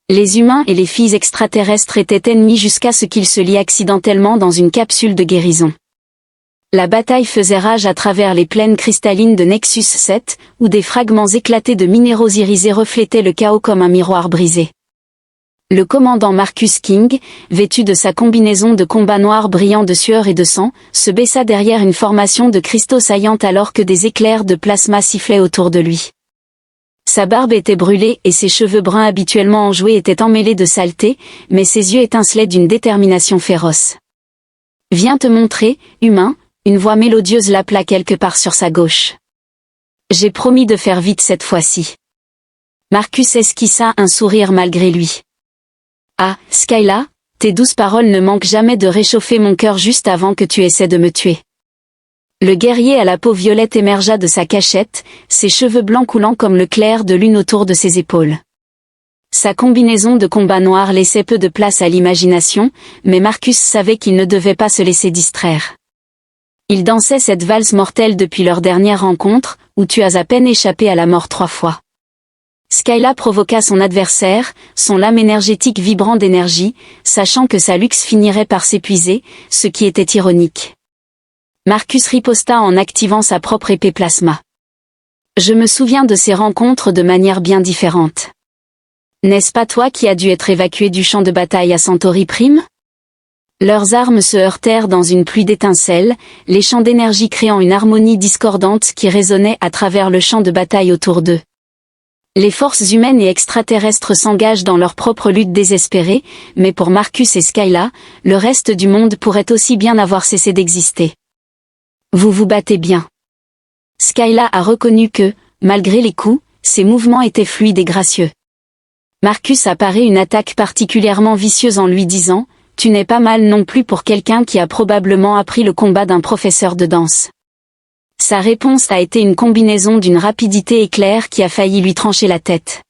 Les humains et les filles extraterrestres étaient ennemis jusqu'à ce qu'ils se lient accidentellement dans une capsule de guérison. La bataille faisait rage à travers les plaines cristallines de Nexus 7, où des fragments éclatés de minéraux irisés reflétaient le chaos comme un miroir brisé. Le commandant Marcus King, vêtu de sa combinaison de combat noir brillant de sueur et de sang, se baissa derrière une formation de cristaux saillants alors que des éclairs de plasma sifflaient autour de lui. Sa barbe était brûlée et ses cheveux bruns habituellement enjoués étaient emmêlés de saleté, mais ses yeux étincelaient d'une détermination féroce. « Viens te montrer, humain », une voix mélodieuse l'appela quelque part sur sa gauche. « J'ai promis de faire vite cette fois-ci. » Marcus esquissa un sourire malgré lui. « Ah, Skyla, tes douces paroles ne manquent jamais de réchauffer mon cœur juste avant que tu essaies de me tuer. » Le guerrier à la peau violette émergea de sa cachette, ses cheveux blancs coulant comme le clair de lune autour de ses épaules. Sa combinaison de combat noir laissait peu de place à l'imagination, mais Marcus savait qu'il ne devait pas se laisser distraire. Il dansait cette valse mortelle depuis leur dernière rencontre, où tu as à peine échappé à la mort 3 fois. Skyla provoqua son adversaire, son lame énergétique vibrant d'énergie, sachant que sa luxe finirait par s'épuiser, ce qui était ironique. Marcus riposta en activant sa propre épée plasma. Je me souviens de ces rencontres de manière bien différente. N'est-ce pas toi qui as dû être évacué du champ de bataille à Centauri Prime? Leurs armes se heurtèrent dans une pluie d'étincelles, les champs d'énergie créant une harmonie discordante qui résonnait à travers le champ de bataille autour d'eux. Les forces humaines et extraterrestres s'engagent dans leur propre lutte désespérée, mais pour Marcus et Skyla, le reste du monde pourrait aussi bien avoir cessé d'exister. Vous vous battez bien. Skyla a reconnu que, malgré les coups, ses mouvements étaient fluides et gracieux. Marcus apparaît une attaque particulièrement vicieuse en lui disant « Tu n'es pas mal non plus pour quelqu'un qui a probablement appris le combat d'un professeur de danse. » Sa réponse a été une combinaison d'une rapidité éclair qui a failli lui trancher la tête.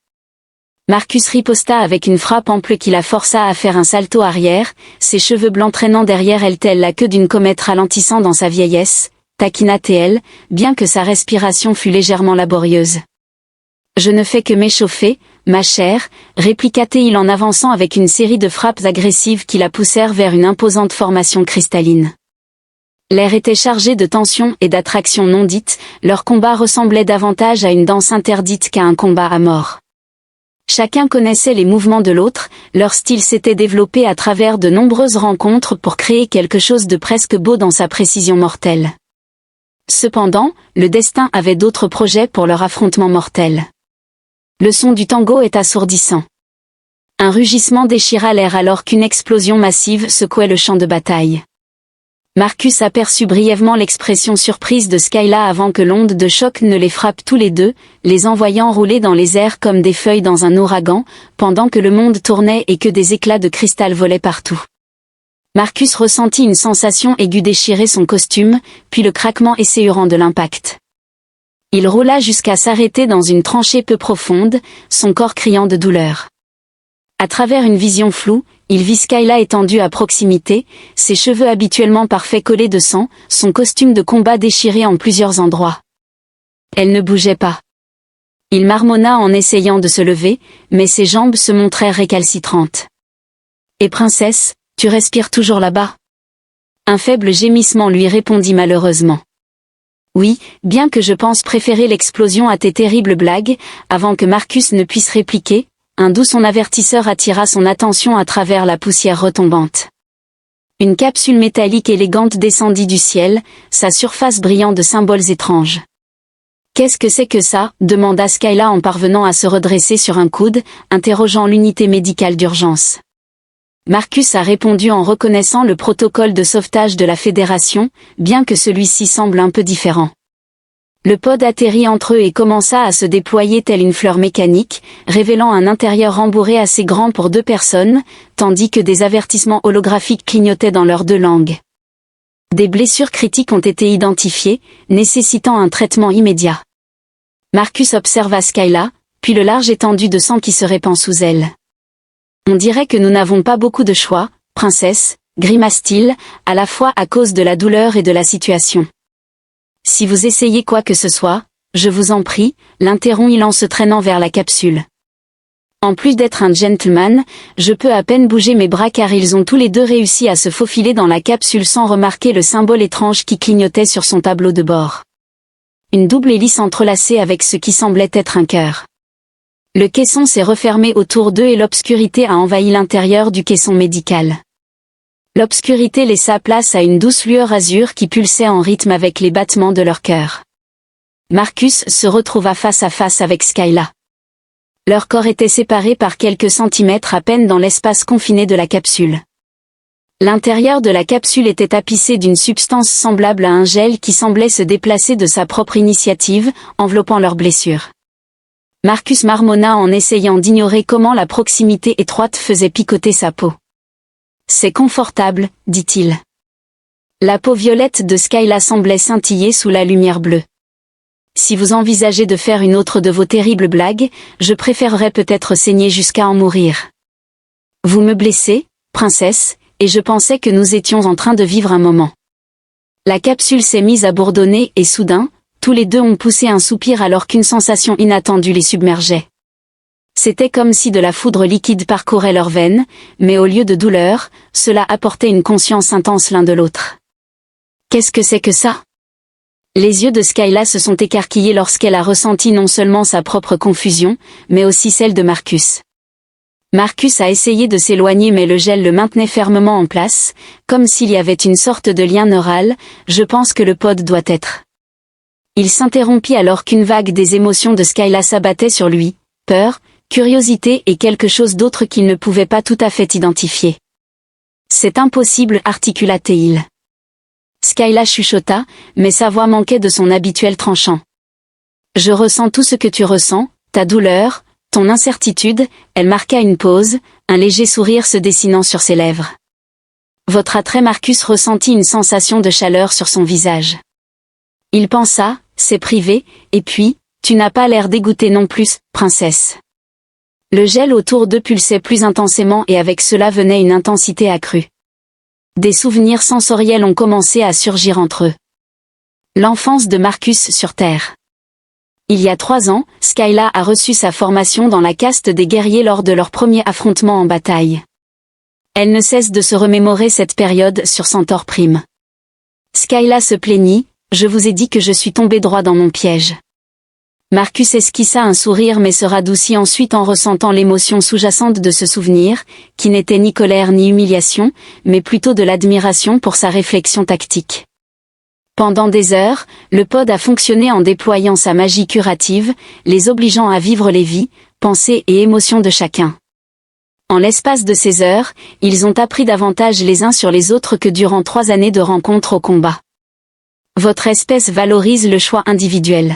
Marcus riposta avec une frappe ample qui la força à faire un salto arrière, ses cheveux blancs traînant derrière elle telle la queue d'une comète ralentissant dans sa vieillesse, taquina-t-elle, bien que sa respiration fût légèrement laborieuse. « Je ne fais que m'échauffer, ma chère », répliqua-t-il en avançant avec une série de frappes agressives qui la poussèrent vers une imposante formation cristalline. L'air était chargé de tension et d'attraction non dites, leur combat ressemblait davantage à une danse interdite qu'à un combat à mort. Chacun connaissait les mouvements de l'autre, leur style s'était développé à travers de nombreuses rencontres pour créer quelque chose de presque beau dans sa précision mortelle. Cependant, le destin avait d'autres projets pour leur affrontement mortel. Le son du tango est assourdissant. Un rugissement déchira l'air alors qu'une explosion massive secouait le champ de bataille. Marcus aperçut brièvement l'expression surprise de Skyla avant que l'onde de choc ne les frappe tous les deux, les envoyant rouler dans les airs comme des feuilles dans un ouragan, pendant que le monde tournait et que des éclats de cristal volaient partout. Marcus ressentit une sensation aiguë déchirer son costume, puis le craquement esséurant de l'impact. Il roula jusqu'à s'arrêter dans une tranchée peu profonde, son corps criant de douleur. À travers une vision floue, il vit Skyla étendue à proximité, ses cheveux habituellement parfaits collés de sang, son costume de combat déchiré en plusieurs endroits. Elle ne bougeait pas. Il marmonna en essayant de se lever, mais ses jambes se montrèrent récalcitrantes. « Et princesse, tu respires toujours là-bas ?» Un faible gémissement lui répondit malheureusement. « Oui, bien que je pense préférer l'explosion à tes terribles blagues », avant que Marcus ne puisse répliquer, un doux son avertisseur attira son attention à travers la poussière retombante. Une capsule métallique élégante descendit du ciel, sa surface brillant de symboles étranges. « Qu'est-ce que c'est que ça ?» demanda Skyla en parvenant à se redresser sur un coude, interrogeant l'unité médicale d'urgence. Marcus a répondu en reconnaissant le protocole de sauvetage de la Fédération, bien que celui-ci semble un peu différent. Le pod atterrit entre eux et commença à se déployer telle une fleur mécanique, révélant un intérieur rembourré assez grand pour 2 personnes, tandis que des avertissements holographiques clignotaient dans leurs 2 langues. Des blessures critiques ont été identifiées, nécessitant un traitement immédiat. Marcus observa Skyla, puis le large étendue de sang qui se répand sous elle. « On dirait que nous n'avons pas beaucoup de choix, princesse », grimace-t-il, à la fois à cause de la douleur et de la situation. « Si vous essayez quoi que ce soit, je vous en prie », l'interrompt-il en se traînant vers la capsule. En plus d'être un gentleman, je peux à peine bouger mes bras car ils ont tous les deux réussi à se faufiler dans la capsule sans remarquer le symbole étrange qui clignotait sur son tableau de bord. Une double hélice entrelacée avec ce qui semblait être un cœur. Le caisson s'est refermé autour d'eux et l'obscurité a envahi l'intérieur du caisson médical. L'obscurité laissa place à une douce lueur azur qui pulsait en rythme avec les battements de leur cœur. Marcus se retrouva face à face avec Skyla. Leurs corps étaient séparés par quelques centimètres à peine dans l'espace confiné de la capsule. L'intérieur de la capsule était tapissé d'une substance semblable à un gel qui semblait se déplacer de sa propre initiative, enveloppant leurs blessures. Marcus marmonna en essayant d'ignorer comment la proximité étroite faisait picoter sa peau. « C'est confortable, dit-il. » La peau violette de Skyla semblait scintiller sous la lumière bleue. « Si vous envisagez de faire une autre de vos terribles blagues, je préférerais peut-être saigner jusqu'à en mourir. Vous me blessez, princesse, et je pensais que nous étions en train de vivre un moment. » La capsule s'est mise à bourdonner et soudain, tous les deux ont poussé un soupir alors qu'une sensation inattendue les submergeait. C'était comme si de la foudre liquide parcourait leurs veines, mais au lieu de douleur, cela apportait une conscience intense l'un de l'autre. « Qu'est-ce que c'est que ça ?» Les yeux de Skyla se sont écarquillés lorsqu'elle a ressenti non seulement sa propre confusion, mais aussi celle de Marcus. Marcus a essayé de s'éloigner mais le gel le maintenait fermement en place, comme s'il y avait une sorte de lien neural. « Je pense que le pod doit être... » Il s'interrompit alors qu'une vague des émotions de Skyla s'abattait sur lui, peur, curiosité et quelque chose d'autre qu'il ne pouvait pas tout à fait identifier. « C'est impossible, articula-t-il. » Skyla chuchota, mais sa voix manquait de son habituel tranchant. « Je ressens tout ce que tu ressens, ta douleur, ton incertitude. » Elle marqua une pause, un léger sourire se dessinant sur ses lèvres. Votre attrait. Marcus ressentit une sensation de chaleur sur son visage. Il pensa, c'est privé, et puis, tu n'as pas l'air dégoûtée non plus, princesse. Le gel autour d'eux pulsait plus intensément et avec cela venait une intensité accrue. Des souvenirs sensoriels ont commencé à surgir entre eux. L'enfance de Marcus sur Terre. Il y a 3 ans, Skyla a reçu sa formation dans la caste des guerriers lors de leur premier affrontement en bataille. Elle ne cesse de se remémorer cette période sur Centaure Prime. Skyla se plaignit. Je vous ai dit que je suis tombé droit dans mon piège. Marcus esquissa un sourire mais se radoucit ensuite en ressentant l'émotion sous-jacente de ce souvenir, qui n'était ni colère ni humiliation, mais plutôt de l'admiration pour sa réflexion tactique. Pendant des heures, le pod a fonctionné en déployant sa magie curative, les obligeant à vivre les vies, pensées et émotions de chacun. En l'espace de ces heures, ils ont appris davantage les uns sur les autres que durant 3 années de rencontres au combat. Votre espèce valorise le choix individuel.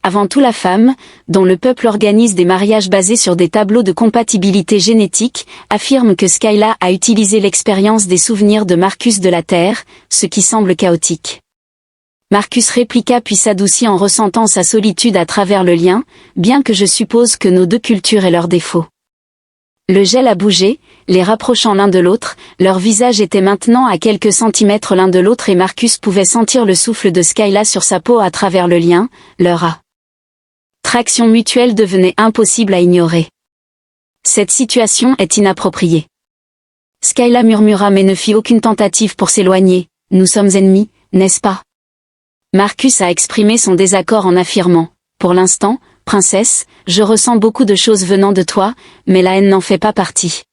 Avant tout la femme, dont le peuple organise des mariages basés sur des tableaux de compatibilité génétique, affirme que Skyla a utilisé l'expérience des souvenirs de Marcus de la Terre, ce qui semble chaotique. Marcus répliqua puis s'adoucit en ressentant sa solitude à travers le lien, bien que je suppose que nos 2 cultures aient leurs défauts. Le gel a bougé, les rapprochant l'un de l'autre, leurs visages étaient maintenant à quelques centimètres l'un de l'autre et Marcus pouvait sentir le souffle de Skyla sur sa peau à travers le lien, leur attraction mutuelle devenait impossible à ignorer. Cette situation est inappropriée. Skyla murmura mais ne fit aucune tentative pour s'éloigner. Nous sommes ennemis, n'est-ce pas? Marcus a exprimé son désaccord en affirmant, pour l'instant, princesse, je ressens beaucoup de choses venant de toi, mais la haine n'en fait pas partie.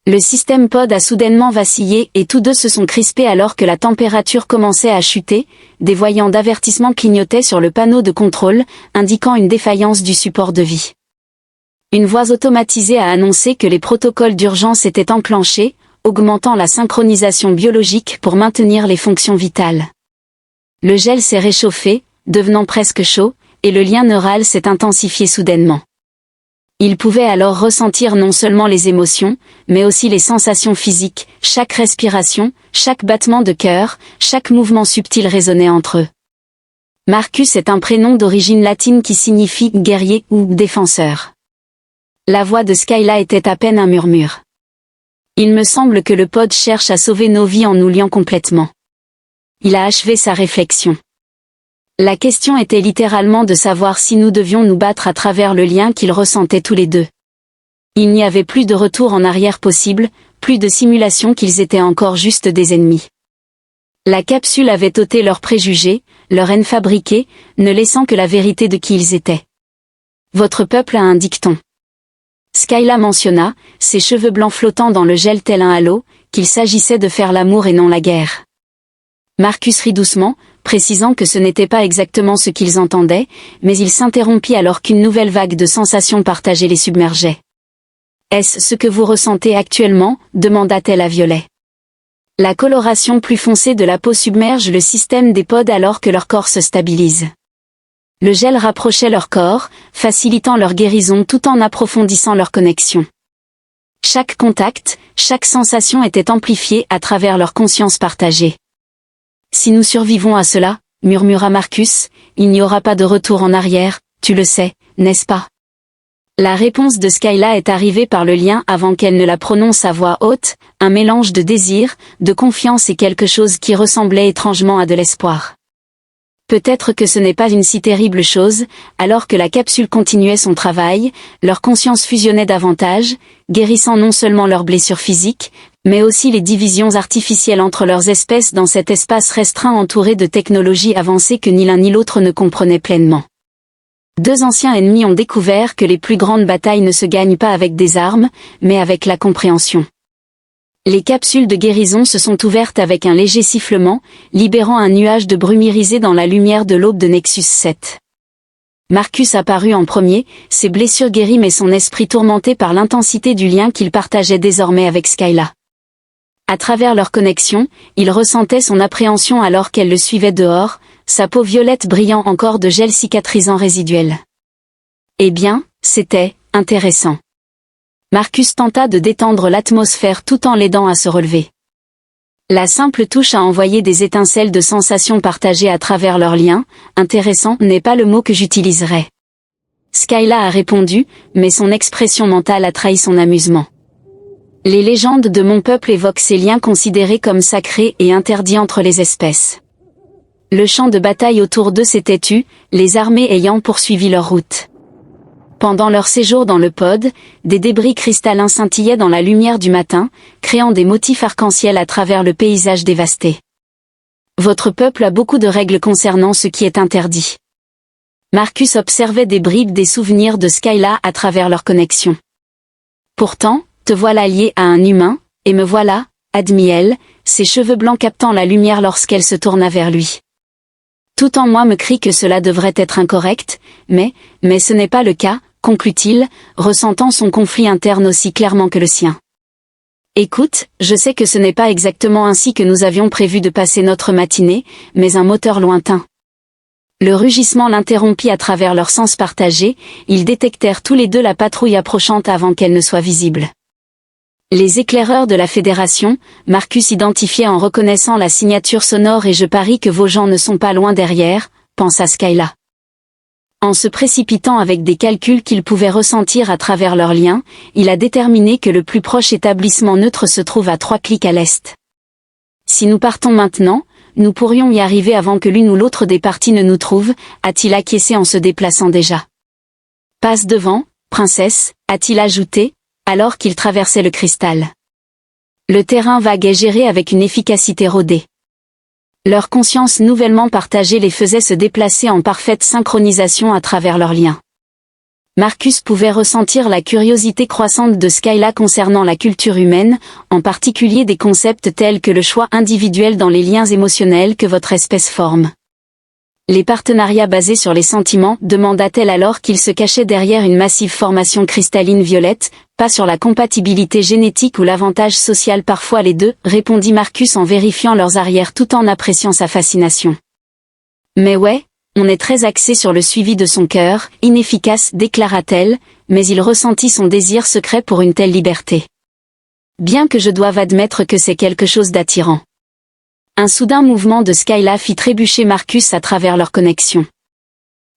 Le système pod a soudainement vacillé et tous deux se sont crispés alors que la température commençait à chuter, des voyants d'avertissement clignotaient sur le panneau de contrôle, indiquant une défaillance du support de vie. Une voix automatisée a annoncé que les protocoles d'urgence étaient enclenchés, augmentant la synchronisation biologique pour maintenir les fonctions vitales. Le gel s'est réchauffé, devenant presque chaud, et le lien neural s'est intensifié soudainement. Il pouvait alors ressentir non seulement les émotions, mais aussi les sensations physiques, chaque respiration, chaque battement de cœur, chaque mouvement subtil résonnait entre eux. Marcus est un prénom d'origine latine qui signifie « guerrier » ou « défenseur ». La voix de Skyla était à peine un murmure. Il me semble que le pod cherche à sauver nos vies en nous liant complètement. Il a achevé sa réflexion. La question était littéralement de savoir si nous devions nous battre à travers le lien qu'ils ressentaient tous les deux. Il n'y avait plus de retour en arrière possible, plus de simulation qu'ils étaient encore juste des ennemis. La capsule avait ôté leurs préjugés, leur haine fabriquée, ne laissant que la vérité de qui ils étaient. Votre peuple a un dicton. Skyla mentionna, ses cheveux blancs flottant dans le gel tel un halo, qu'il s'agissait de faire l'amour et non la guerre. Marcus rit doucement, précisant que ce n'était pas exactement ce qu'ils entendaient, mais il s'interrompit alors qu'une nouvelle vague de sensations partagées les submergeait. « Est-ce ce que vous ressentez actuellement ?» demanda-t-elle à Violet. La coloration plus foncée de la peau submerge le système des pods alors que leur corps se stabilise. Le gel rapprochait leur corps, facilitant leur guérison tout en approfondissant leur connexion. Chaque contact, chaque sensation était amplifiée à travers leur conscience partagée. « Si nous survivons à cela, » murmura Marcus, « il n'y aura pas de retour en arrière, tu le sais, n'est-ce pas ?» La réponse de Skyla est arrivée par le lien avant qu'elle ne la prononce à voix haute, un mélange de désir, de confiance et quelque chose qui ressemblait étrangement à de l'espoir. Peut-être que ce n'est pas une si terrible chose, alors que la capsule continuait son travail, leur conscience fusionnait davantage, guérissant non seulement leurs blessures physiques, mais aussi les divisions artificielles entre leurs espèces dans cet espace restreint entouré de technologies avancées que ni l'un ni l'autre ne comprenaient pleinement. Deux anciens ennemis ont découvert que les plus grandes batailles ne se gagnent pas avec des armes, mais avec la compréhension. Les capsules de guérison se sont ouvertes avec un léger sifflement, libérant un nuage de brume irisé dans la lumière de l'aube de Nexus 7. Marcus apparut en premier, ses blessures guéries mais son esprit tourmenté par l'intensité du lien qu'il partageait désormais avec Skyla. À travers leur connexion, il ressentait son appréhension alors qu'elle le suivait dehors, sa peau violette brillant encore de gel cicatrisant résiduel. Eh bien, c'était intéressant. Marcus tenta de détendre l'atmosphère tout en l'aidant à se relever. La simple touche a envoyé des étincelles de sensations partagées à travers leurs liens, intéressant n'est pas le mot que j'utiliserais. Skyla a répondu, mais son expression mentale a trahi son amusement. Les légendes de mon peuple évoquent ces liens considérés comme sacrés et interdits entre les espèces. Le champ de bataille autour d'eux s'était tu, les armées ayant poursuivi leur route. Pendant leur séjour dans le pod, des débris cristallins scintillaient dans la lumière du matin, créant des motifs arc-en-ciel à travers le paysage dévasté. Votre peuple a beaucoup de règles concernant ce qui est interdit. Marcus observait des bribes des souvenirs de Skyla à travers leur connexion. Pourtant, te voilà lié à un humain, et me voilà, admit-elle, ses cheveux blancs captant la lumière lorsqu'elle se tourna vers lui. Tout en moi me crie que cela devrait être incorrect, mais ce n'est pas le cas, conclut-il, ressentant son conflit interne aussi clairement que le sien. Écoute, je sais que ce n'est pas exactement ainsi que nous avions prévu de passer notre matinée, mais un moteur lointain. Le rugissement l'interrompit à travers leurs sens partagés, ils détectèrent tous les deux la patrouille approchante avant qu'elle ne soit visible. Les éclaireurs de la Fédération, Marcus identifiait en reconnaissant la signature sonore et je parie que vos gens ne sont pas loin derrière, pensa Skyla. En se précipitant avec des calculs qu'il pouvait ressentir à travers leurs liens, il a déterminé que le plus proche établissement neutre se trouve à 3 clics à l'est. Si nous partons maintenant, nous pourrions y arriver avant que l'une ou l'autre des parties ne nous trouve, a-t-il acquiescé en se déplaçant déjà. Passe devant, princesse, a-t-il ajouté, alors qu'il traversait le cristal. Le terrain vague est géré avec une efficacité rodée. Leur conscience nouvellement partagée les faisait se déplacer en parfaite synchronisation à travers leurs liens. Marcus pouvait ressentir la curiosité croissante de Skyla concernant la culture humaine, en particulier des concepts tels que le choix individuel dans les liens émotionnels que votre espèce forme. Les partenariats basés sur les sentiments, demanda-t-elle alors qu'il se cachait derrière une massive formation cristalline violette, pas sur la compatibilité génétique ou l'avantage social parfois les deux, répondit Marcus en vérifiant leurs arrières tout en appréciant sa fascination. Mais ouais, on est très axé sur le suivi de son cœur, inefficace déclara-t-elle, mais il ressentit son désir secret pour une telle liberté. Bien que je doive admettre que c'est quelque chose d'attirant. Un soudain mouvement de Skyla fit trébucher Marcus à travers leur connexion.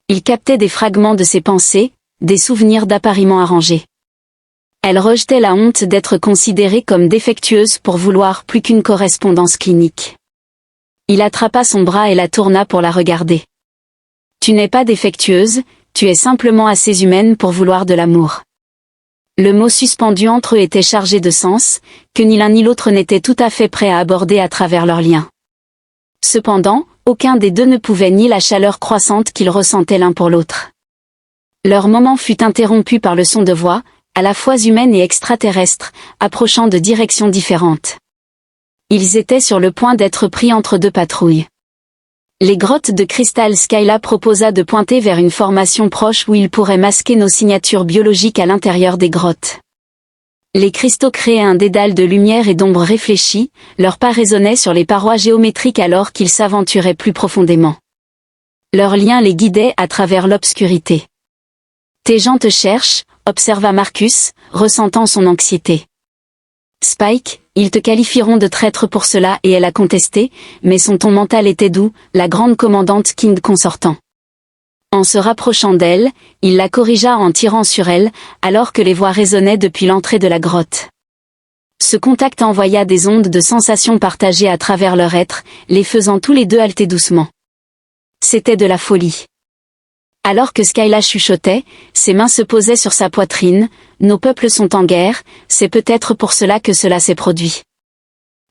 Il captait des fragments de ses pensées, des souvenirs d'appariement arrangés. Elle rejetait la honte d'être considérée comme défectueuse pour vouloir plus qu'une correspondance clinique. Il attrapa son bras et la tourna pour la regarder. Tu n'es pas défectueuse, tu es simplement assez humaine pour vouloir de l'amour. Le mot suspendu entre eux était chargé de sens, que ni l'un ni l'autre n'était tout à fait prêt à aborder à travers leur lien. Cependant, aucun des deux ne pouvait nier la chaleur croissante qu'ils ressentaient l'un pour l'autre. Leur moment fut interrompu par le son de voix, à la fois humaine et extraterrestre, approchant de directions différentes. Ils étaient sur le point d'être pris entre deux patrouilles. Les grottes de cristal. Skyla proposa de pointer vers une formation proche où ils pourraient masquer nos signatures biologiques à l'intérieur des grottes. Les cristaux créaient un dédale de lumière et d'ombre réfléchie, leurs pas résonnaient sur les parois géométriques alors qu'ils s'aventuraient plus profondément. Leur lien les guidait à travers l'obscurité. « Tes gens te cherchent », observa Marcus, ressentant son anxiété. « Spike, ils te qualifieront de traître pour cela et elle a contesté, mais son ton mental était doux, la grande commandante King consortant. » En se rapprochant d'elle, il la corrigea en tirant sur elle, alors que les voix résonnaient depuis l'entrée de la grotte. Ce contact envoya des ondes de sensations partagées à travers leur être, les faisant tous les deux halter doucement. C'était de la folie. Alors que Skyla chuchotait, ses mains se posaient sur sa poitrine. « Nos peuples sont en guerre, c'est peut-être pour cela que cela s'est produit. »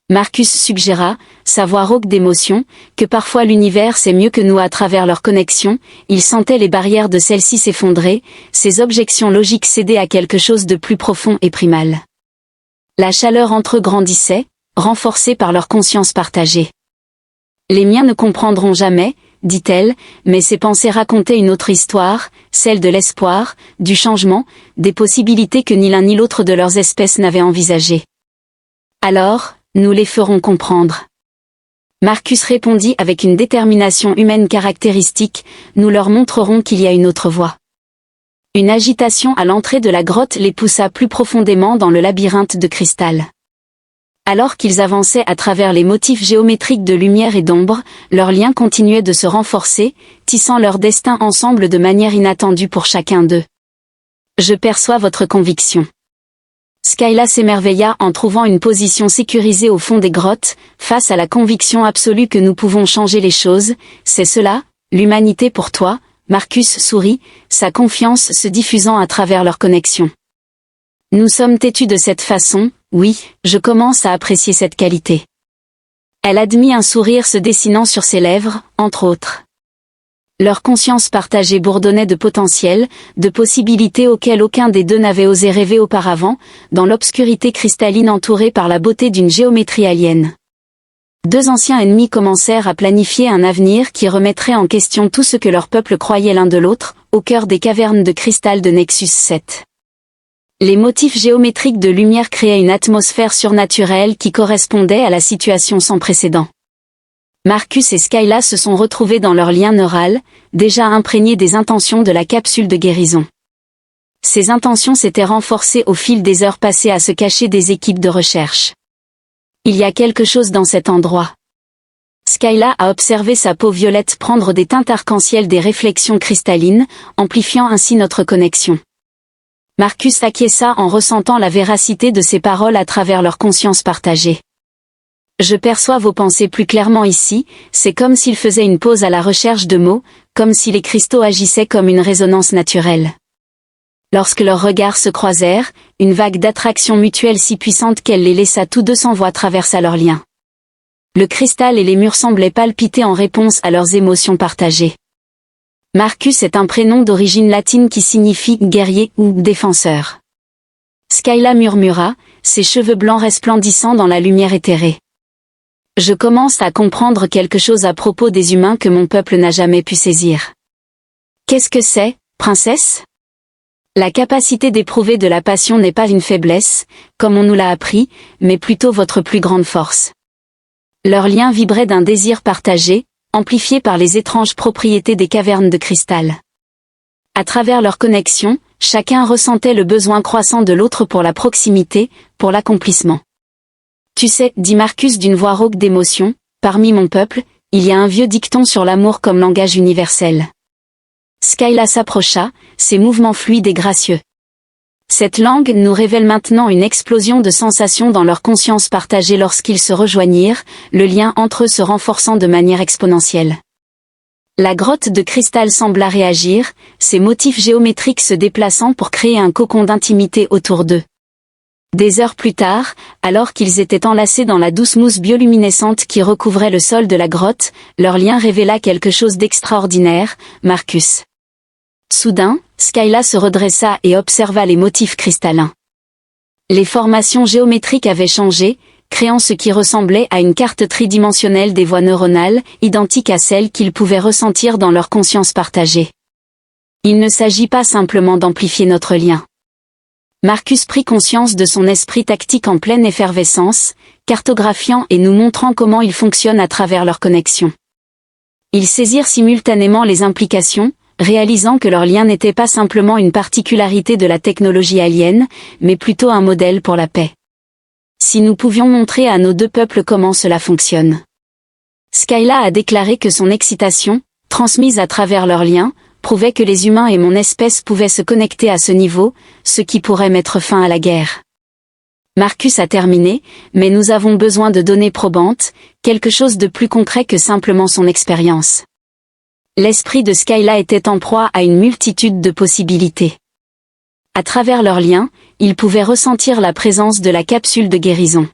Marcus suggéra, sa voix rauque d'émotion, que parfois l'univers sait mieux que nous à travers leur connexion. Il sentait les barrières de celle-ci s'effondrer, ses objections logiques céder à quelque chose de plus profond et primal. La chaleur entre eux grandissait, renforcée par leur conscience partagée. « Les miens ne comprendront jamais, » dit-elle, mais ses pensées racontaient une autre histoire, celle de l'espoir, du changement, des possibilités que ni l'un ni l'autre de leurs espèces n'avaient envisagées. « Alors, nous les ferons comprendre. » Marcus répondit avec une détermination humaine caractéristique, « Nous leur montrerons qu'il y a une autre voie. » Une agitation à l'entrée de la grotte les poussa plus profondément dans le labyrinthe de cristal. Alors qu'ils avançaient à travers les motifs géométriques de lumière et d'ombre, leur lien continuait de se renforcer, tissant leur destin ensemble de manière inattendue pour chacun d'eux. « Je perçois votre conviction. » Skyla s'émerveilla en trouvant une position sécurisée au fond des grottes, face à la conviction absolue que nous pouvons changer les choses. « C'est cela, l'humanité pour toi ?» Marcus sourit, sa confiance se diffusant à travers leur connexion. « Nous sommes têtus de cette façon, oui, je commence à apprécier cette qualité. » Elle admit un sourire se dessinant sur ses lèvres, entre autres. Leur conscience partagée bourdonnait de potentiel, de possibilités auxquelles aucun des deux n'avait osé rêver auparavant, dans l'obscurité cristalline entourée par la beauté d'une géométrie alien. Deux anciens ennemis commencèrent à planifier un avenir qui remettrait en question tout ce que leur peuple croyait l'un de l'autre, au cœur des cavernes de cristal de Nexus 7. Les motifs géométriques de lumière créaient une atmosphère surnaturelle qui correspondait à la situation sans précédent. Marcus et Skyla se sont retrouvés dans leur lien neural, déjà imprégnés des intentions de la capsule de guérison. Ces intentions s'étaient renforcées au fil des heures passées à se cacher des équipes de recherche. Il y a quelque chose dans cet endroit. Skyla a observé sa peau violette prendre des teintes arc-en-ciel des réflexions cristallines, amplifiant ainsi notre connexion. Marcus acquiesça en ressentant la véracité de ses paroles à travers leur conscience partagée. « Je perçois vos pensées plus clairement ici, c'est comme s'il faisait une pause à la recherche de mots, comme si les cristaux agissaient comme une résonance naturelle. » Lorsque leurs regards se croisèrent, une vague d'attraction mutuelle si puissante qu'elle les laissa tous deux sans voix traversa leur lien. Le cristal et les murs semblaient palpiter en réponse à leurs émotions partagées. Marcus est un prénom d'origine latine qui signifie « guerrier » ou « défenseur ». Skyla murmura, ses cheveux blancs resplendissant dans la lumière éthérée. « Je commence à comprendre quelque chose à propos des humains que mon peuple n'a jamais pu saisir. » « Qu'est-ce que c'est, princesse ? » La capacité d'éprouver de la passion n'est pas une faiblesse, comme on nous l'a appris, mais plutôt votre plus grande force. Leur lien vibrait d'un désir partagé, amplifié par les étranges propriétés des cavernes de cristal. À travers leur connexion, chacun ressentait le besoin croissant de l'autre pour la proximité, pour l'accomplissement. « Tu sais, » dit Marcus d'une voix rauque d'émotion, « parmi mon peuple, il y a un vieux dicton sur l'amour comme langage universel. » Skyla s'approcha, ses mouvements fluides et gracieux. Cette langue nous révèle maintenant une explosion de sensations dans leur conscience partagée lorsqu'ils se rejoignirent, le lien entre eux se renforçant de manière exponentielle. La grotte de cristal sembla réagir, ses motifs géométriques se déplaçant pour créer un cocon d'intimité autour d'eux. Des heures plus tard, alors qu'ils étaient enlacés dans la douce mousse bioluminescente qui recouvrait le sol de la grotte, leur lien révéla quelque chose d'extraordinaire, Marcus. Soudain, Skyla se redressa et observa les motifs cristallins. Les formations géométriques avaient changé, créant ce qui ressemblait à une carte tridimensionnelle des voies neuronales, identique à celles qu'ils pouvaient ressentir dans leur conscience partagée. Il ne s'agit pas simplement d'amplifier notre lien. Marcus prit conscience de son esprit tactique en pleine effervescence, cartographiant et nous montrant comment il fonctionne à travers leur connexion. Ils saisirent simultanément les implications, réalisant que leur lien n'était pas simplement une particularité de la technologie alien, mais plutôt un modèle pour la paix. Si nous pouvions montrer à nos deux peuples comment cela fonctionne. Skyla a déclaré que son excitation, transmise à travers leur lien, prouvait que les humains et mon espèce pouvaient se connecter à ce niveau, ce qui pourrait mettre fin à la guerre. Marcus a terminé, mais nous avons besoin de données probantes, quelque chose de plus concret que simplement son expérience. L'esprit de Skyla était en proie à une multitude de possibilités. À travers leurs liens, ils pouvaient ressentir la présence de la capsule de guérison.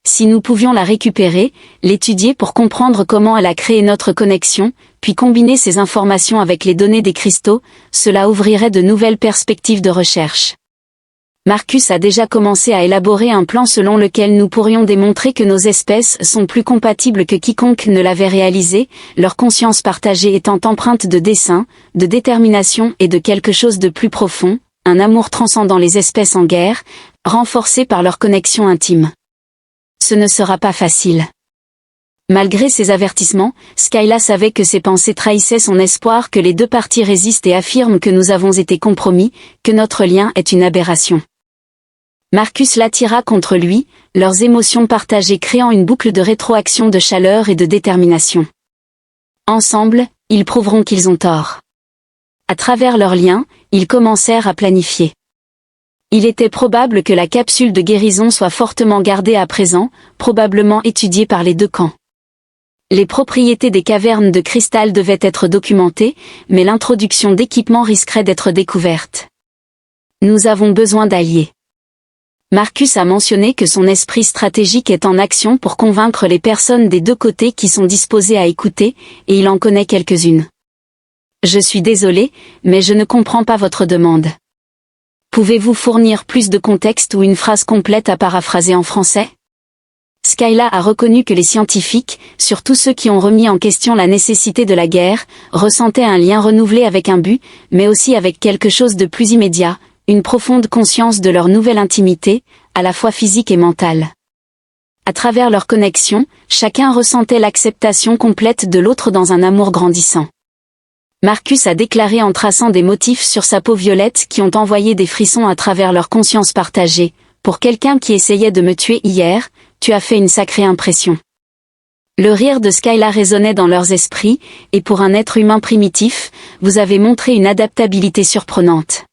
Si nous pouvions la récupérer, l'étudier pour comprendre comment elle a créé notre connexion, puis combiner ces informations avec les données des cristaux, cela ouvrirait de nouvelles perspectives de recherche. Marcus a déjà commencé à élaborer un plan selon lequel nous pourrions démontrer que nos espèces sont plus compatibles que quiconque ne l'avait réalisé, leur conscience partagée étant empreinte de dessein, de détermination et de quelque chose de plus profond, un amour transcendant les espèces en guerre, renforcé par leur connexion intime. Ce ne sera pas facile. Malgré ses avertissements, Skyla savait que ses pensées trahissaient son espoir que les deux parties résistent et affirment que nous avons été compromis, que notre lien est une aberration. Marcus l'attira contre lui, leurs émotions partagées créant une boucle de rétroaction de chaleur et de détermination. Ensemble, ils prouveront qu'ils ont tort. À travers leurs liens, ils commencèrent à planifier. Il était probable que la capsule de guérison soit fortement gardée à présent, probablement étudiée par les deux camps. Les propriétés des cavernes de cristal devaient être documentées, mais l'introduction d'équipements risquerait d'être découverte. Nous avons besoin d'alliés. Marcus a mentionné que son esprit stratégique est en action pour convaincre les personnes des deux côtés qui sont disposées à écouter, et il en connaît quelques-unes. Je suis désolé, mais je ne comprends pas votre demande. Pouvez-vous fournir plus de contexte ou une phrase complète à paraphraser en français? Skyla a reconnu que les scientifiques, surtout ceux qui ont remis en question la nécessité de la guerre, ressentaient un lien renouvelé avec un but, mais aussi avec quelque chose de plus immédiat, une profonde conscience de leur nouvelle intimité, à la fois physique et mentale. À travers leur connexion, chacun ressentait l'acceptation complète de l'autre dans un amour grandissant. Marcus a déclaré en traçant des motifs sur sa peau violette qui ont envoyé des frissons à travers leur conscience partagée. Pour quelqu'un qui essayait de me tuer hier, tu as fait une sacrée impression. Le rire de Skyla résonnait dans leurs esprits, et pour un être humain primitif, vous avez montré une adaptabilité surprenante.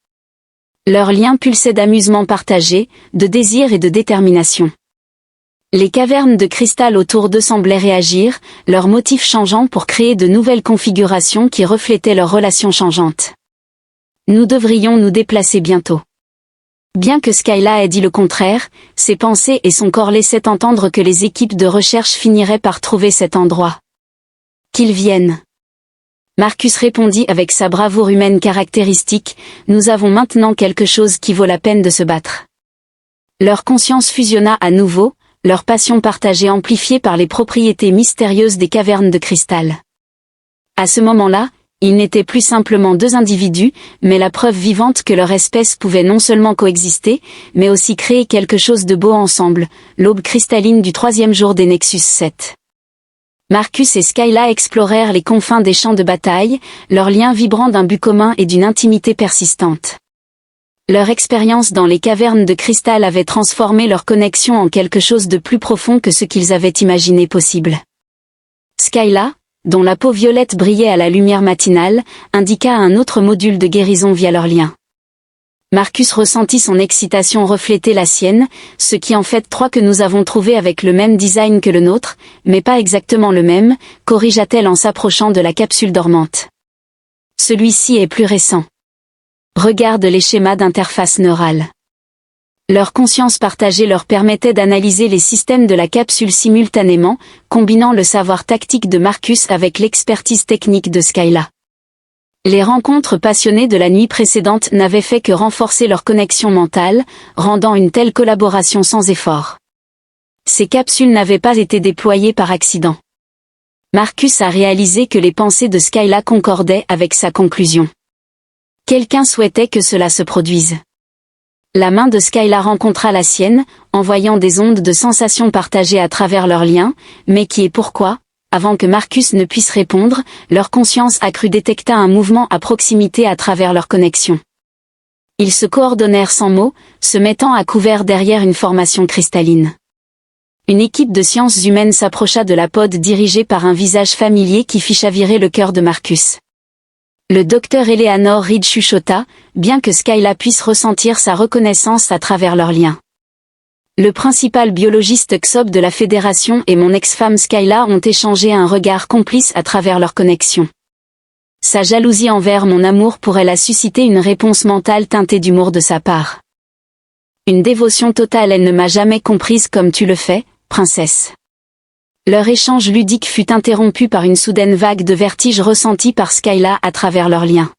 Leur lien pulsait d'amusement partagé, de désir et de détermination. Les cavernes de cristal autour d'eux semblaient réagir, leurs motifs changeant pour créer de nouvelles configurations qui reflétaient leurs relations changeantes. Nous devrions nous déplacer bientôt. Bien que Skyla ait dit le contraire, ses pensées et son corps laissaient entendre que les équipes de recherche finiraient par trouver cet endroit. Qu'ils viennent. Marcus répondit avec sa bravoure humaine caractéristique, nous avons maintenant quelque chose qui vaut la peine de se battre. Leur conscience fusionna à nouveau, leur passion partagée amplifiée par les propriétés mystérieuses des cavernes de cristal. À ce moment-là, ils n'étaient plus simplement deux individus, mais la preuve vivante que leur espèce pouvait non seulement coexister, mais aussi créer quelque chose de beau ensemble, l'aube cristalline du 3e jour des Nexus 7. Marcus et Skyla explorèrent les confins des champs de bataille, leur lien vibrant d'un but commun et d'une intimité persistante. Leur expérience dans les cavernes de cristal avait transformé leur connexion en quelque chose de plus profond que ce qu'ils avaient imaginé possible. Skyla, dont la peau violette brillait à la lumière matinale, indiqua un autre module de guérison via leur lien. Marcus ressentit son excitation refléter la sienne, ce qui en fait 3 que nous avons trouvé avec le même design que le nôtre, mais pas exactement le même, corrigea-t-elle en s'approchant de la capsule dormante. Celui-ci est plus récent. Regarde les schémas d'interface neurale. Leur conscience partagée leur permettait d'analyser les systèmes de la capsule simultanément, combinant le savoir tactique de Marcus avec l'expertise technique de Skyla. Les rencontres passionnées de la nuit précédente n'avaient fait que renforcer leur connexion mentale, rendant une telle collaboration sans effort. Ces capsules n'avaient pas été déployées par accident. Marcus a réalisé que les pensées de Skyla concordaient avec sa conclusion. Quelqu'un souhaitait que cela se produise. La main de Skyla rencontra la sienne, envoyant des ondes de sensations partagées à travers leurs liens, mais qui et pourquoi ? Avant que Marcus ne puisse répondre, leur conscience accrue détecta un mouvement à proximité à travers leur connexion. Ils se coordonnèrent sans mots, se mettant à couvert derrière une formation cristalline. Une équipe de sciences humaines s'approcha de la pod dirigée par un visage familier qui fit chavirer le cœur de Marcus. Le docteur Eleanor Reed chuchota, bien que Skyla puisse ressentir sa reconnaissance à travers leurs liens. Le principal biologiste XOB de la Fédération et mon ex-femme Skyla ont échangé un regard complice à travers leur connexion. Sa jalousie envers mon amour pour elle a suscité une réponse mentale teintée d'humour de sa part. Une dévotion totale, elle ne m'a jamais comprise comme tu le fais, princesse. Leur échange ludique fut interrompu par une soudaine vague de vertige ressentie par Skyla à travers leurs liens.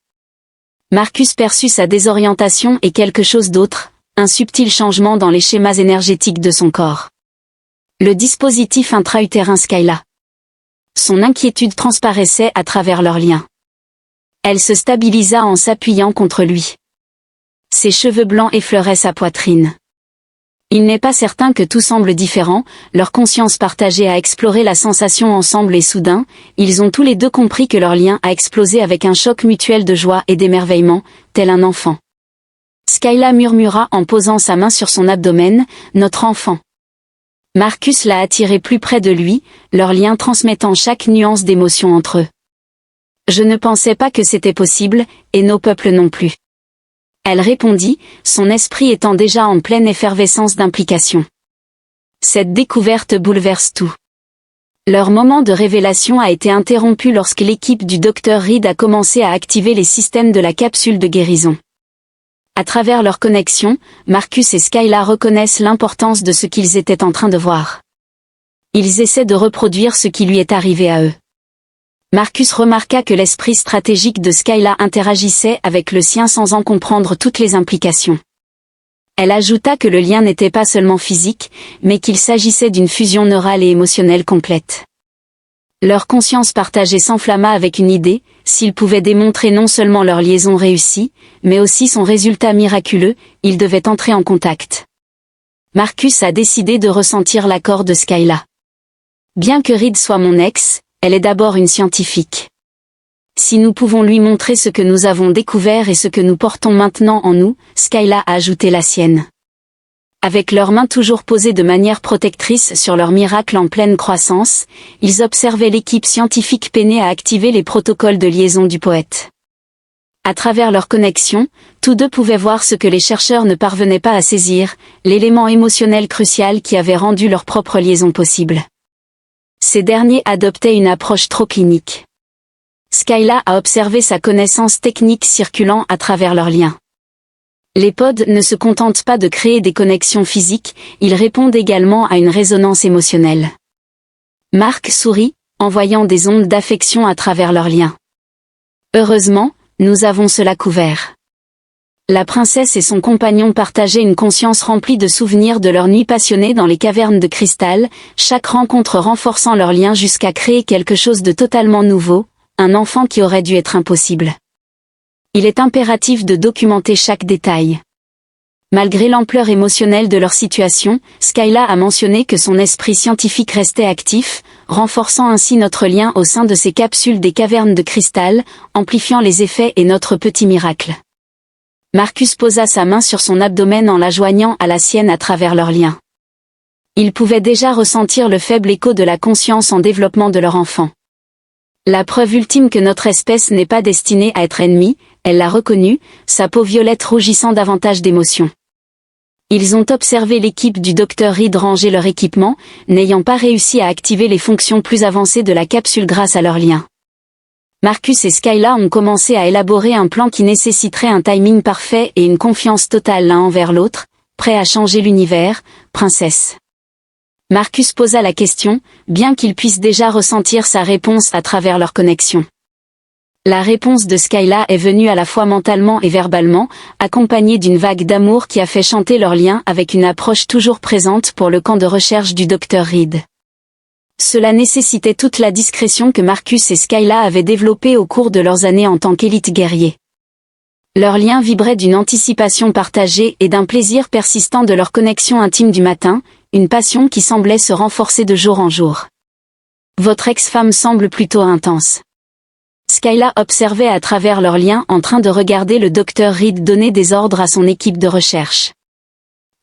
Marcus perçut sa désorientation et quelque chose d'autre, un subtil changement dans les schémas énergétiques de son corps. Le dispositif intra-utérin Skyla. Son inquiétude transparaissait à travers leurs liens. Elle se stabilisa en s'appuyant contre lui. Ses cheveux blancs effleuraient sa poitrine. Il n'est pas certain que tout semble différent, leur conscience partagée a exploré la sensation ensemble et soudain, ils ont tous les deux compris que leur lien a explosé avec un choc mutuel de joie et d'émerveillement, tel un enfant. Skyla murmura en posant sa main sur son abdomen, « Notre enfant ». Marcus l'a attiré plus près de lui, leur lien transmettant chaque nuance d'émotion entre eux. Je ne pensais pas que c'était possible, et nos peuples non plus. Elle répondit, son esprit étant déjà en pleine effervescence d'implication. Cette découverte bouleverse tout. Leur moment de révélation a été interrompu lorsque l'équipe du Dr Reed a commencé à activer les systèmes de la capsule de guérison. À travers leur connexion, Marcus et Skyla reconnaissent l'importance de ce qu'ils étaient en train de voir. Ils essaient de reproduire ce qui lui est arrivé à eux. Marcus remarqua que l'esprit stratégique de Skyla interagissait avec le sien sans en comprendre toutes les implications. Elle ajouta que le lien n'était pas seulement physique, mais qu'il s'agissait d'une fusion neurale et émotionnelle complète. Leur conscience partagée s'enflamma avec une idée, s'ils pouvaient démontrer non seulement leur liaison réussie, mais aussi son résultat miraculeux, ils devaient entrer en contact. Marcus a décidé de ressentir l'accord de Skyla. Bien que Reed soit mon ex, elle est d'abord une scientifique. Si nous pouvons lui montrer ce que nous avons découvert et ce que nous portons maintenant en nous, Skyla a ajouté la sienne. Avec leurs mains toujours posées de manière protectrice sur leur miracle en pleine croissance, ils observaient l'équipe scientifique peiner à activer les protocoles de liaison du poète. À travers leur connexion, tous deux pouvaient voir ce que les chercheurs ne parvenaient pas à saisir, l'élément émotionnel crucial qui avait rendu leur propre liaison possible. Ces derniers adoptaient une approche trop clinique. Skyla a observé sa connaissance technique circulant à travers leurs liens. Les pods ne se contentent pas de créer des connexions physiques, ils répondent également à une résonance émotionnelle. Marc sourit, envoyant des ondes d'affection à travers leurs liens. Heureusement, nous avons cela couvert. La princesse et son compagnon partageaient une conscience remplie de souvenirs de leur nuit passionnée dans les cavernes de cristal, chaque rencontre renforçant leurs liens jusqu'à créer quelque chose de totalement nouveau, un enfant qui aurait dû être impossible. Il est impératif de documenter chaque détail. Malgré l'ampleur émotionnelle de leur situation, Skyla a mentionné que son esprit scientifique restait actif, renforçant ainsi notre lien au sein de ces capsules des cavernes de cristal, amplifiant les effets et notre petit miracle. Marcus posa sa main sur son abdomen en la joignant à la sienne à travers leurs liens. Il pouvait déjà ressentir le faible écho de la conscience en développement de leur enfant. La preuve ultime que notre espèce n'est pas destinée à être ennemie, elle l'a reconnu, sa peau violette rougissant davantage d'émotion. Ils ont observé l'équipe du Dr Reed ranger leur équipement, n'ayant pas réussi à activer les fonctions plus avancées de la capsule grâce à leur lien. Marcus et Skyla ont commencé à élaborer un plan qui nécessiterait un timing parfait et une confiance totale l'un envers l'autre, prêt à changer l'univers, princesse. Marcus posa la question, bien qu'il puisse déjà ressentir sa réponse à travers leur connexion. La réponse de Skyla est venue à la fois mentalement et verbalement, accompagnée d'une vague d'amour qui a fait chanter leur lien avec une approche toujours présente pour le camp de recherche du Dr Reed. Cela nécessitait toute la discrétion que Marcus et Skyla avaient développée au cours de leurs années en tant qu'élite guerrier. Leur lien vibrait d'une anticipation partagée et d'un plaisir persistant de leur connexion intime du matin, une passion qui semblait se renforcer de jour en jour. Votre ex-femme semble plutôt intense. Skyla observait à travers leur lien en train de regarder le Dr Reed donner des ordres à son équipe de recherche.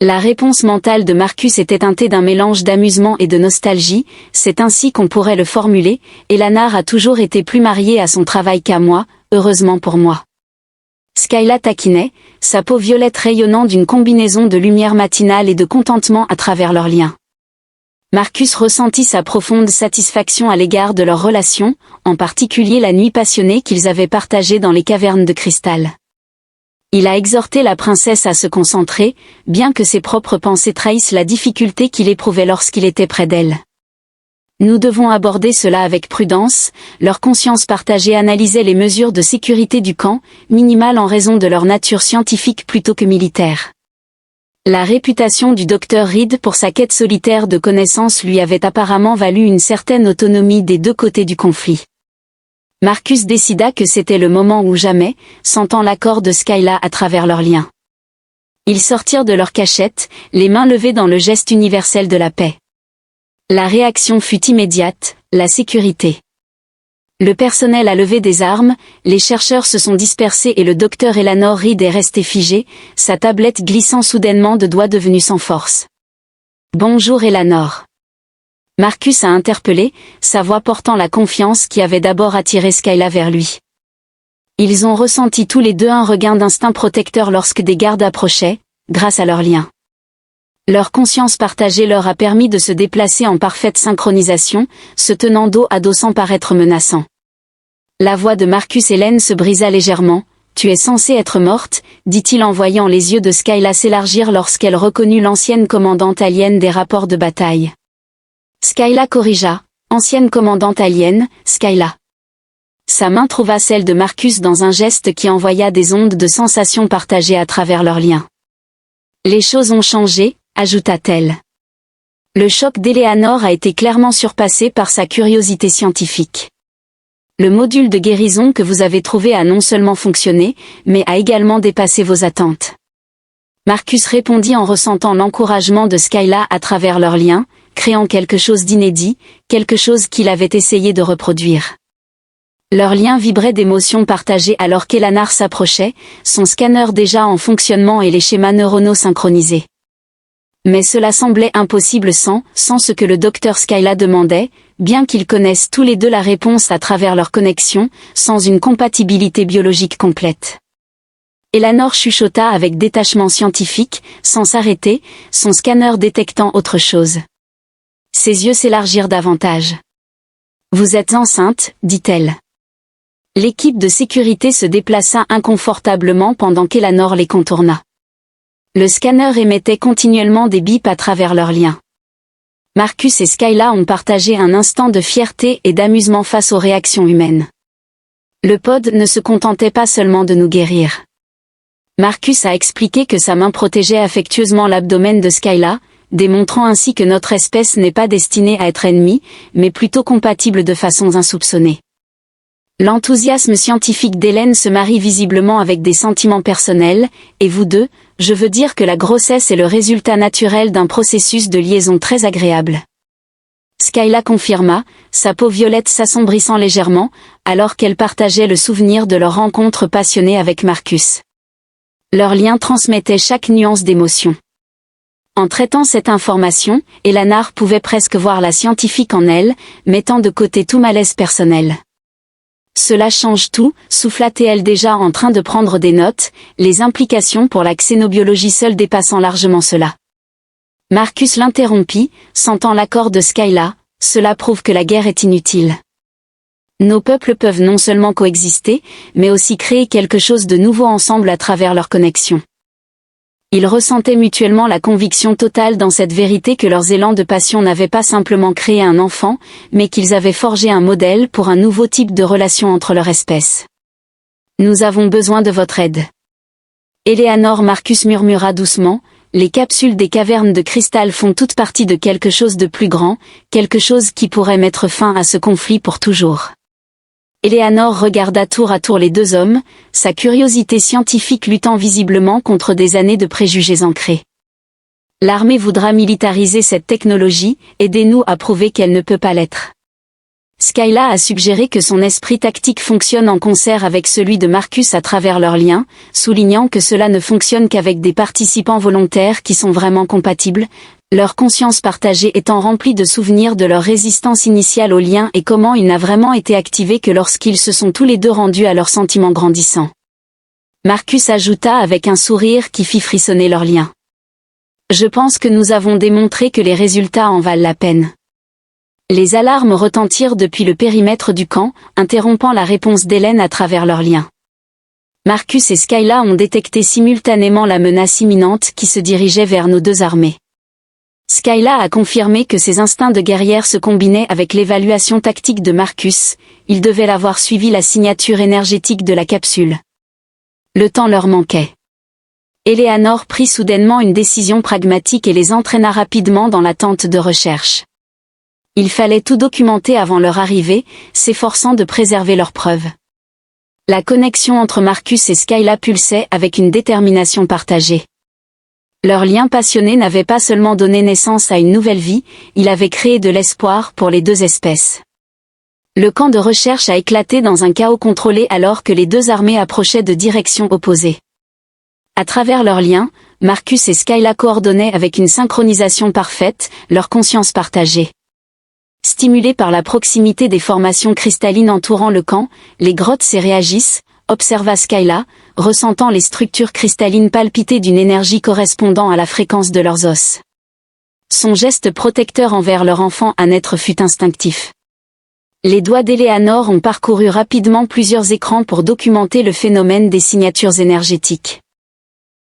La réponse mentale de Marcus était teintée d'un mélange d'amusement et de nostalgie, c'est ainsi qu'on pourrait le formuler, Elanar a toujours été plus mariée à son travail qu'à moi, heureusement pour moi. Skyla taquinait, sa peau violette rayonnant d'une combinaison de lumière matinale et de contentement à travers leur lien. Marcus ressentit sa profonde satisfaction à l'égard de leur relation, en particulier la nuit passionnée qu'ils avaient partagée dans les cavernes de cristal. Il a exhorté la princesse à se concentrer, bien que ses propres pensées trahissent la difficulté qu'il éprouvait lorsqu'il était près d'elle. Nous devons aborder cela avec prudence, leur conscience partagée analysait les mesures de sécurité du camp, minimales en raison de leur nature scientifique plutôt que militaire. La réputation du Dr Reed pour sa quête solitaire de connaissances lui avait apparemment valu une certaine autonomie des deux côtés du conflit. Marcus décida que c'était le moment ou jamais, sentant l'accord de Skyla à travers leurs liens. Ils sortirent de leur cachette, les mains levées dans le geste universel de la paix. La réaction fut immédiate, la sécurité. Le personnel a levé des armes, les chercheurs se sont dispersés et le docteur Eleanor Reed est resté figé, sa tablette glissant soudainement de doigts devenus sans force. « Bonjour Eleanor. » Marcus a interpellé, sa voix portant la confiance qui avait d'abord attiré Skyla vers lui. Ils ont ressenti tous les deux un regain d'instinct protecteur lorsque des gardes approchaient, grâce à leur lien. Leur conscience partagée leur a permis de se déplacer en parfaite synchronisation, se tenant dos à dos sans paraître menaçant. La voix de Marcus Hélène se brisa légèrement. « Tu es censée être morte », dit-il en voyant les yeux de Skyla s'élargir lorsqu'elle reconnut l'ancienne commandante alien des rapports de bataille. Skyla corrigea, « Ancienne commandante alien, Skyla. » Sa main trouva celle de Marcus dans un geste qui envoya des ondes de sensations partagées à travers leurs liens. « Les choses ont changé », ajouta-t-elle. Le choc d'Eleanor a été clairement surpassé par sa curiosité scientifique. Le module de guérison que vous avez trouvé a non seulement fonctionné, mais a également dépassé vos attentes. Marcus répondit en ressentant l'encouragement de Skyla à travers leurs liens, créant quelque chose d'inédit, quelque chose qu'il avait essayé de reproduire. Leur lien vibrait d'émotions partagées alors qu'Elanar s'approchait, son scanner déjà en fonctionnement et les schémas neuronaux synchronisés. Mais cela semblait impossible sans ce que le docteur Skyla demandait, bien qu'ils connaissent tous les deux la réponse à travers leur connexion, sans une compatibilité biologique complète. Eleanor chuchota avec détachement scientifique, sans s'arrêter, son scanner détectant autre chose. Ses yeux s'élargirent davantage. « Vous êtes enceinte », dit-elle. L'équipe de sécurité se déplaça inconfortablement pendant qu'Eleanor les contourna. Le scanner émettait continuellement des bips à travers leurs liens. Marcus et Skyla ont partagé un instant de fierté et d'amusement face aux réactions humaines. Le pod ne se contentait pas seulement de nous guérir. Marcus a expliqué que sa main protégeait affectueusement l'abdomen de Skyla, démontrant ainsi que notre espèce n'est pas destinée à être ennemie, mais plutôt compatible de façons insoupçonnées. L'enthousiasme scientifique d'Hélène se marie visiblement avec des sentiments personnels, et vous deux, je veux dire que la grossesse est le résultat naturel d'un processus de liaison très agréable. Skyla confirma, sa peau violette s'assombrissant légèrement, alors qu'elle partageait le souvenir de leur rencontre passionnée avec Marcus. Leur lien transmettait chaque nuance d'émotion. En traitant cette information, Eleanor pouvait presque voir la scientifique en elle, mettant de côté tout malaise personnel. Cela change tout, souffla-t-elle déjà en train de prendre des notes, les implications pour la xénobiologie seule dépassant largement cela. Marcus l'interrompit, sentant l'accord de Skyla, cela prouve que la guerre est inutile. Nos peuples peuvent non seulement coexister, mais aussi créer quelque chose de nouveau ensemble à travers leur connexion. Ils ressentaient mutuellement la conviction totale dans cette vérité que leurs élans de passion n'avaient pas simplement créé un enfant, mais qu'ils avaient forgé un modèle pour un nouveau type de relation entre leur espèce. Nous avons besoin de votre aide. Eleanor, Marcus murmura doucement, les capsules des cavernes de cristal font toute partie de quelque chose de plus grand, quelque chose qui pourrait mettre fin à ce conflit pour toujours. Eleanor regarda tour à tour les deux hommes, sa curiosité scientifique luttant visiblement contre des années de préjugés ancrés. L'armée voudra militariser cette technologie, aidez-nous à prouver qu'elle ne peut pas l'être. Skyla a suggéré que son esprit tactique fonctionne en concert avec celui de Marcus à travers leurs liens, soulignant que cela ne fonctionne qu'avec des participants volontaires qui sont vraiment compatibles, leur conscience partagée étant remplie de souvenirs de leur résistance initiale au lien et comment il n'a vraiment été activé que lorsqu'ils se sont tous les deux rendus à leurs sentiments grandissants. Marcus ajouta avec un sourire qui fit frissonner leur lien. Je pense que nous avons démontré que les résultats en valent la peine. Les alarmes retentirent depuis le périmètre du camp, interrompant la réponse d'Hélène à travers leur lien. Marcus et Skyla ont détecté simultanément la menace imminente qui se dirigeait vers nos deux armées. Skyla a confirmé que ses instincts de guerrière se combinaient avec l'évaluation tactique de Marcus, il devait l'avoir suivi la signature énergétique de la capsule. Le temps leur manquait. Eleanor prit soudainement une décision pragmatique et les entraîna rapidement dans l'attente de recherche. Il fallait tout documenter avant leur arrivée, s'efforçant de préserver leurs preuves. La connexion entre Marcus et Skyla pulsait avec une détermination partagée. Leur lien passionné n'avait pas seulement donné naissance à une nouvelle vie, il avait créé de l'espoir pour les deux espèces. Le camp de recherche a éclaté dans un chaos contrôlé alors que les deux armées approchaient de directions opposées. À travers leurs liens, Marcus et Skyla coordonnaient avec une synchronisation parfaite, leur conscience partagée. Stimulés par la proximité des formations cristallines entourant le camp, les grottes réagissent, observa Skyla, ressentant les structures cristallines palpiter d'une énergie correspondant à la fréquence de leurs os. Son geste protecteur envers leur enfant à naître fut instinctif. Les doigts d'Eleanor ont parcouru rapidement plusieurs écrans pour documenter le phénomène des signatures énergétiques.